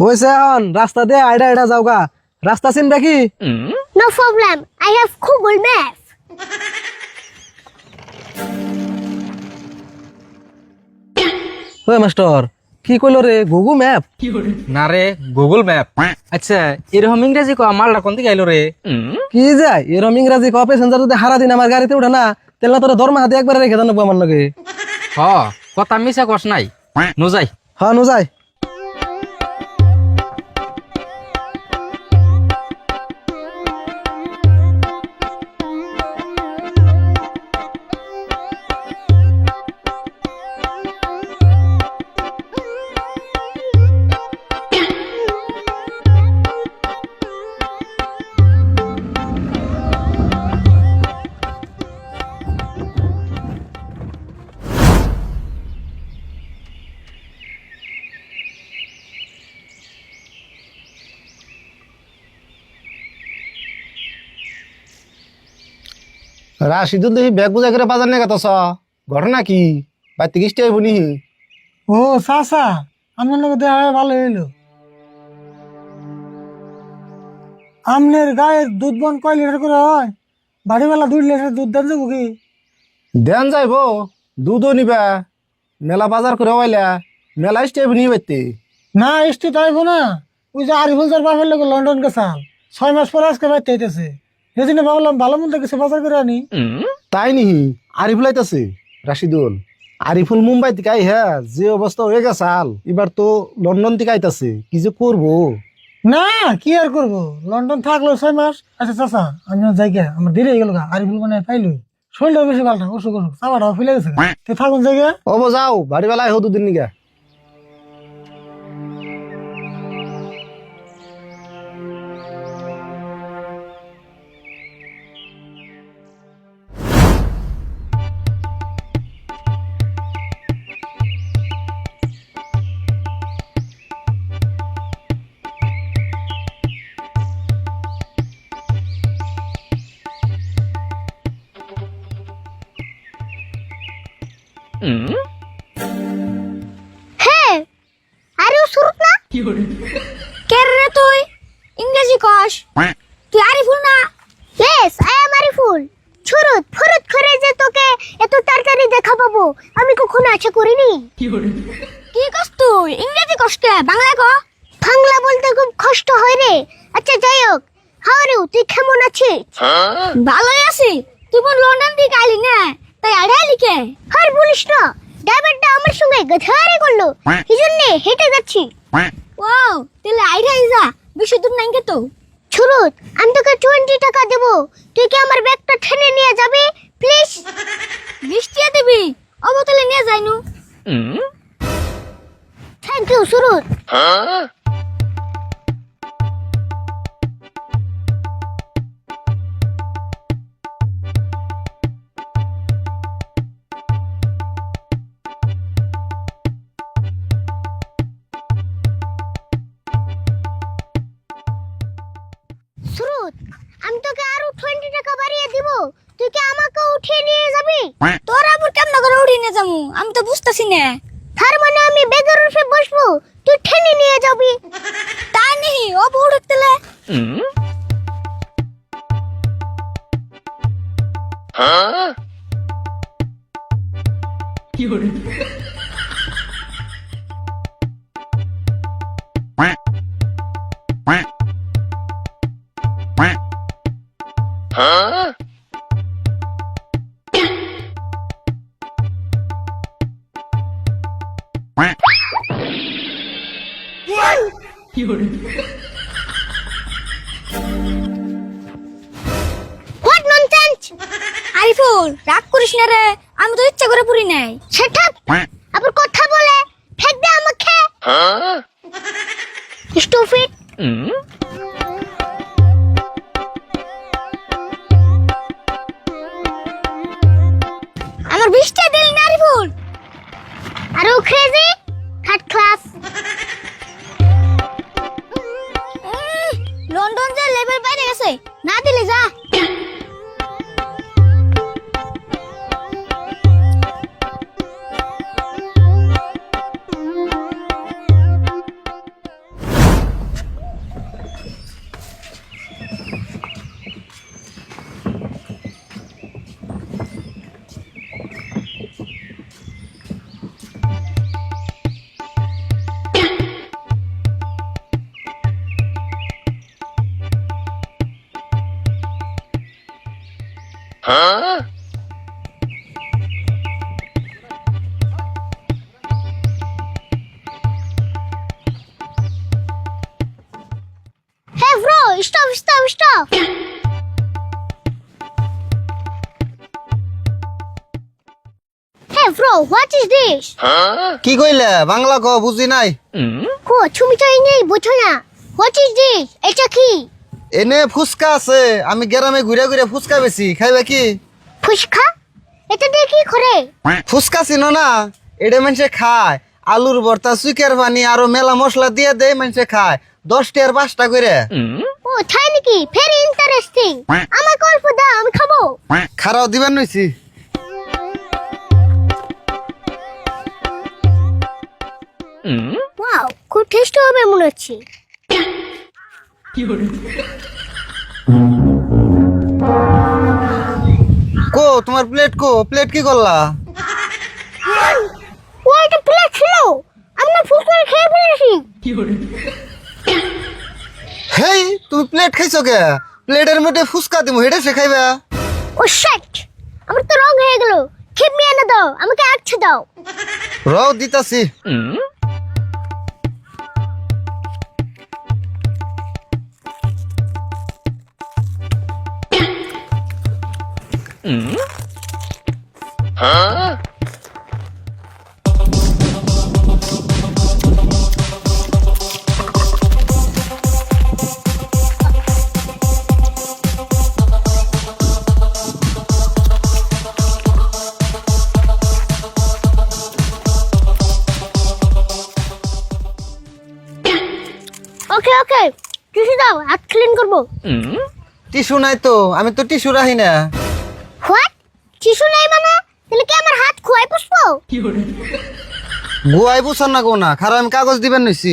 হয়েছে এখন রাস্তা দিয়ে আইডা আইডা যাওগা। রাস্তা চিনবা কি? No problem. I have Google Maps. ওই মাস্টার কি কইলো রে, গুগল ম্যাপ? না রে গুগল ম্যাপ। আচ্ছা এরকম ইংরেজি কো মালটা কোন দিকে আইলো রে? কি যায় এরম ইংরাজি ক প্যাসেঞ্জার যদি হারা দিন আমার গাড়িতে উঠে না, তাহলে তোর দরমা হাতে একবারে রেখে দেন আমার লগে। হ কথা মিছা কস নাই, নো যাই। হ্যাঁ নু যাই। রাশিদুল দেখি ব্যাগ বুঝা করে বাজার নিয়ে গেছ, ঘটনা কি? বাড়িতে গিয়ে আইব নি? ও চাচা, আপনার লোক দেখা হয় ভালো হইলো। আমনের গায়ের দুধ বন কয় লিটার করে হয়? বাড়িওয়ালা 2 লিটার দুধ দেন যাবো কি? দেন যাইব, দুধও নিবা, মেলা বাজার করে হইলা মেলা স্টেপ নিয়ে বাইতে। না এসটি তাইব না, ওই যে আরিফুল স্যার বাপের লোক লন্ডন গেছাম, 6 মাস পরে আজকে বাইতে হইতেছে। সেদিনে ভাবলাম ভালো মন্দ কিছু বাজার করে আনি। তাই নিহি আরিফুল আইতাছে। রাশিদুল আরিফুল মুম্বাই থেকে আই, হ্যাঁ যে অবস্থা হয়ে গেছাল, এবার তো লন্ডন থেকে আইতাছে, কি যে করবো। না কি আর করবো, লন্ডন থাকলো 6 মাস। আচ্ছা চাচা আমি জায়গা আমার দেরি হয়ে গেল, আরিফুল মানে পাইলো শরীরটা বেশি ভালো না, অসুখ অসুখ চাপাটাও ফেলে গেছে। তো থাকুন জায়গা। অব যাও বাড়ি বেলায় হো দুদিন নিগা। Hey, are you surut na? কে রে তুই? ইংরেজি কস? তুই আরিফুল না? Yes, I am Ariful. ছুরুত ফুরুত করে যে তোকে এত তাড়াতাড়ি দেখা পাবো আমি কখনো আশা করিনি। কি কস তুই? ইংরেজি কস কে? বাংলা ক। বাংলা বলতে খুব কষ্ট হয় রে। আচ্ছা যাই হোক, হাউ আর ইউ? তুই কেমন আছিস? ভালোই আছি। তুই বল লন্ডন থেকে আইলি না, তাই আড়াইলি কে? আর বলিস না, ড্রাইভারটা আমার সঙ্গে গধারে করলো, এই জন্য হেঁটে যাচ্ছি। ওয়াও, তাহলে আইরাই যা, বেশি দূর নাই তো। ছুরুত, আমি তোকে 20 টাকা দেবো, তুই কি আমার ব্যাগটা ঠেনে নিয়ে যাবি প্লিজ? 20 টাকা দিবি? অবতলে নিয়ে যাইনু। Thank you সুরুত। সুরুত, আমি তোকে আরো 20 টাকা বাড়িয়ে দিব, তুই কি আমাকে উঠিয়ে নিয়ে যাবি? তোর আবার কেমন করে উঠিয়ে নিয়ে যাবো আমি তো বুঝতাছি না। তার মানে আমি বেগের উঠে বসবো, তুই ঠেনে নিয়ে যাবি? তাই নেই, ও বড় উঠতেলে। What nonsense! আরিফুল রাগ করিস না রে, আমি তো ইচ্ছা করে পড়ি নাই। সেটা আবার কথা বলে ফেক দে আমাকে। স্টুপিড। আমার 20 টাকা দিলি না আরিফুল? আর ও ক্রেজি থার্ড ক্লাস। লন্ডন যে লেভেল বাইরে গেছে, না দিলে যা। stop. Hey bro, what is this? কি কইলে বাংলা ক বুঝি নাই কো তুমি তো ইংরেজি বুঝো না। What is this? এটা কি? এনে ফুচকা আছে আমি গ্রামে ঘুরে ঘুরে ফুচকা বেশি খাইবে কি ফুচকা? এটা দিয়ে কি করে? ফুচকা চিনো না এটা মানুষে খায় আলুর ভর্তা সুইকের পানি আরো মেলা মশলা দিয়ে দেয় মানুষে খায় 10 টাকার 5টা করে ও তাই নাকি? Very interesting. আমার গল্প দাও, আমি খাবো। খারাও দিবেন নইছি ওয়াও, খুব টেস্টি হবে মনে হচ্ছে। কো তোমার প্লেট কি করলা ও এটা প্লেট ছিল, আমি না ফুচকা খেয়ে ফেলেছি। হেই তুমি প্লেট খাইছো কে প্লেটের মধ্যে ফুচকা দিমু হেডে সে খাইবা ও শিট, আমার তো রং হয়ে গেল। খেপনি এনে দাও, আমাকে আচ্ছা দাও। রও দিতাছি ওকে টিস্যু দাও, হাত ক্লিন করবো। টিস্যু নাই তো আমি তো টিস্যু রাখি না হোয়াট? টিস্যু নাই মানে? তাহলে কি আমার হাত খোয়াই পুষবো? গুয়াই বুঝান না কোনা খারাপ আমি কাগজ দিবেন নইছি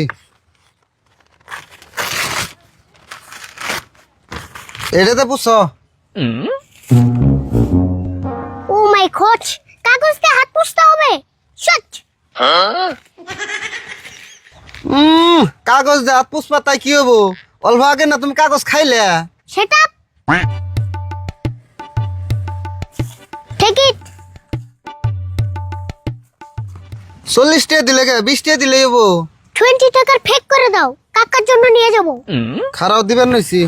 এটাতে পুষ ও মাই গড, কাগজকে হাত পুষতে হবে। শিট। কাগজ দিয়ে হাত পুষবা তাই কি হবো অল্প আগে না তুমি কাগজ খাইলে সেটা টেক ইট। 40 টাকা দিলে কে 20 টাকা দিলে হবো 20 টাকার ফেক করে দাও, কাকার জন্য নিয়ে যাব। খারাপ দিবেন নইছি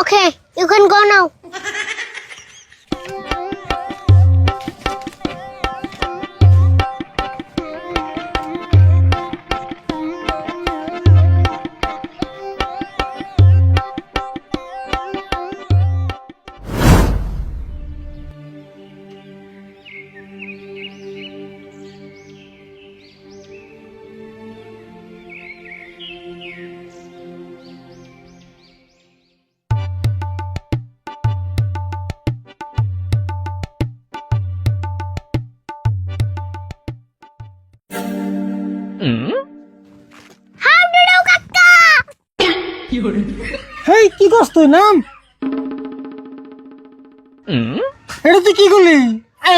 Okay, you can go now. How do you কাকা? হেই কি করছ তুই নাম? এটা তুই কি করলি?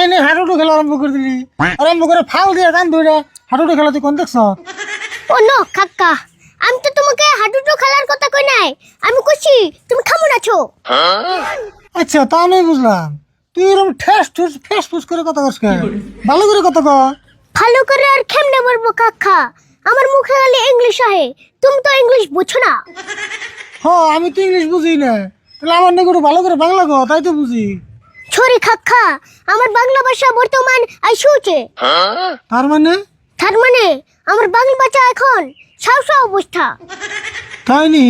এনে হাঁটুটু খেলা আরম্ভ করে দিলি, আরম্ভ করে ফাল দিয়ে কান ধরে হাঁটুটু খেলা তুই কোন দেখছ? Oh no, কাকা। আমি তো তোমাকে হাডুডু খেলার কথা কই নাই। আমি কইছি তুমি কেমন আছো? আচ্ছা তা আমি বুঝলাম, তুই এরকম ফেস ফুস করে কথা কস কে? ভালো করে কথা কর। ভালো করে আর কেমনে বলবো কাকা? আমার মুখে খালি ইংলিশ আহে, তুমি তো ইংলিশ বুঝো না। আমি তো ইংলিশ বুঝি না, তাহলে আমার নাকি একটু ভালো করে বাংলা কর, তাই তো বুঝি। সরি কাকা, আমার বাংলা ভাষা বর্তমান আইসুছে। তার মানে? তার মানে আমার বাংলা ভাষা এখন সাউসা অবস্থা। তাই নি?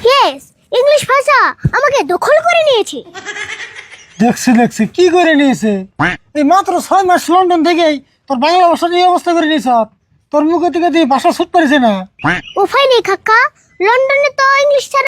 ইয়েস, ইংলিশ ভাষা আমাকে দখল করে নিয়েছে। দেখছি কি করে নিয়েছে? এই মাত্র 6 মাস লন্ডন থেকেই তোর বাংলা ভাষা নিয়ে অবস্থা করে নিয়েছ। তোর মুখে থেকে ভাষা ছুট করেছে না। উপায় নেই কাকা, লন্ডনে তো ইংলিশ ছাড়া